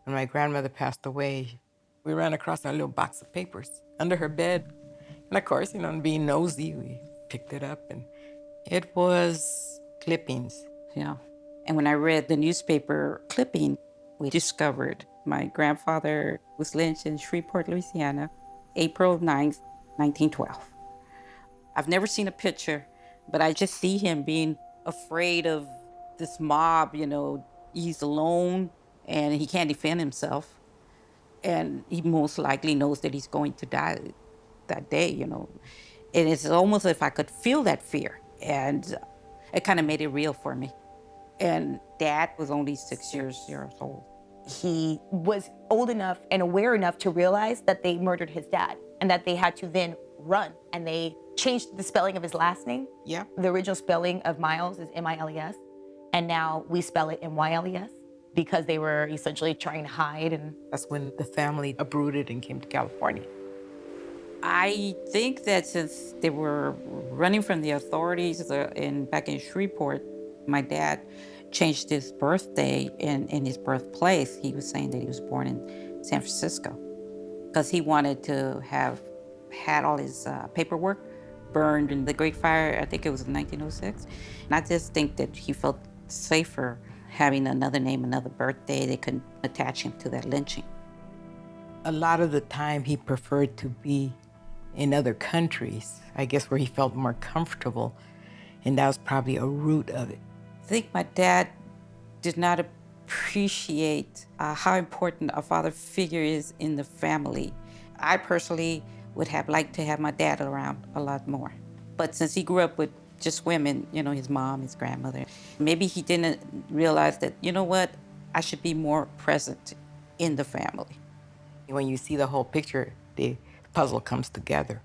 When my grandmother passed away, we ran across our little box of papers under her bed. And of course, being nosy, we picked it up and it was clippings. Yeah. And when I read the newspaper clipping, we discovered my grandfather was lynched in Shreveport, Louisiana, April 9th, 1912. I've never seen a picture, but I just see him being afraid of this mob, he's alone and he can't defend himself. And he most likely knows that he's going to die that day. And it's almost as if I could feel that fear. And it kind of made it real for me. And Dad was only 6 years old. He was old enough and aware enough to realize that they murdered his dad and that they had to then run. And they changed the spelling of his last name. Yeah. The original spelling of Miles is M-I-L-E-S. And now we spell it M-Y-L-E-S because they were essentially trying to hide. And that's when the family uprooted and came to California. I think that since they were running from the authorities back in Shreveport, my dad changed his birthday in his birthplace. He was saying that he was born in San Francisco because he wanted to have had all his paperwork burned in the Great Fire. I think it was in 1906. And I just think that he felt safer having another name, another birthday. They couldn't attach him to that lynching. A lot of the time he preferred to be in other countries, I guess, where he felt more comfortable. And that was probably a root of it. I think my dad did not appreciate how important a father figure is in the family. I personally would have liked to have my dad around a lot more. But since he grew up with just women, his mom, his grandmother, maybe he didn't realize that, I should be more present in the family. When you see the whole picture, the puzzle comes together.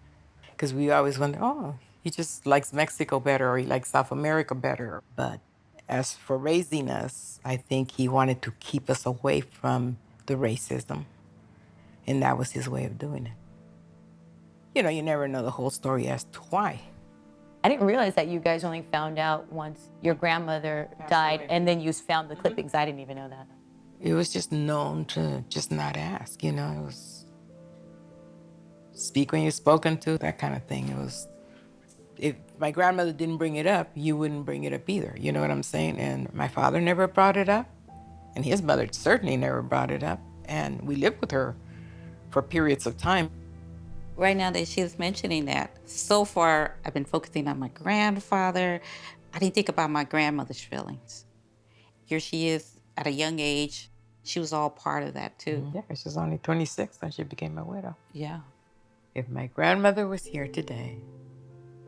Because we always wonder, oh, he just likes Mexico better or he likes South America better. But as for raising us, I think he wanted to keep us away from the racism. And that was his way of doing it. You never know the whole story as to why. I didn't realize that you guys only found out once your grandmother died and then you found the clippings. I didn't even know that. It was just known to just not ask, It was speak when you're spoken to, that kind of thing. It was, if my grandmother didn't bring it up, you wouldn't bring it up either. You know what I'm saying? And my father never brought it up. And his mother certainly never brought it up. And we lived with her for periods of time. Right now that she was mentioning that, so far I've been focusing on my grandfather. I didn't think about my grandmother's feelings. Here she is at a young age. She was all part of that too. Yeah, she was only 26 when she became a widow. Yeah. If my grandmother was here today,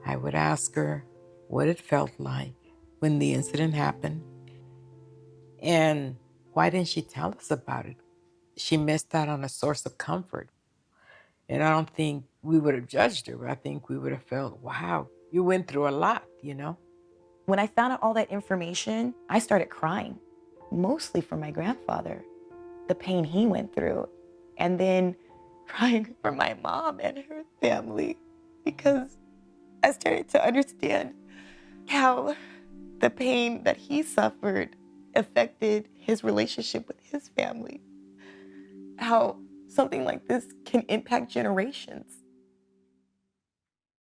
I would ask her what it felt like when the incident happened. And why didn't she tell us about it? She missed out on a source of comfort. And I don't think we would have judged her. I think we would have felt, wow, you went through a lot, When I found out all that information, I started crying, mostly for my grandfather, the pain he went through, and then crying for my mom and her family because I started to understand how the pain that he suffered affected his relationship with his family, how something like this can impact generations.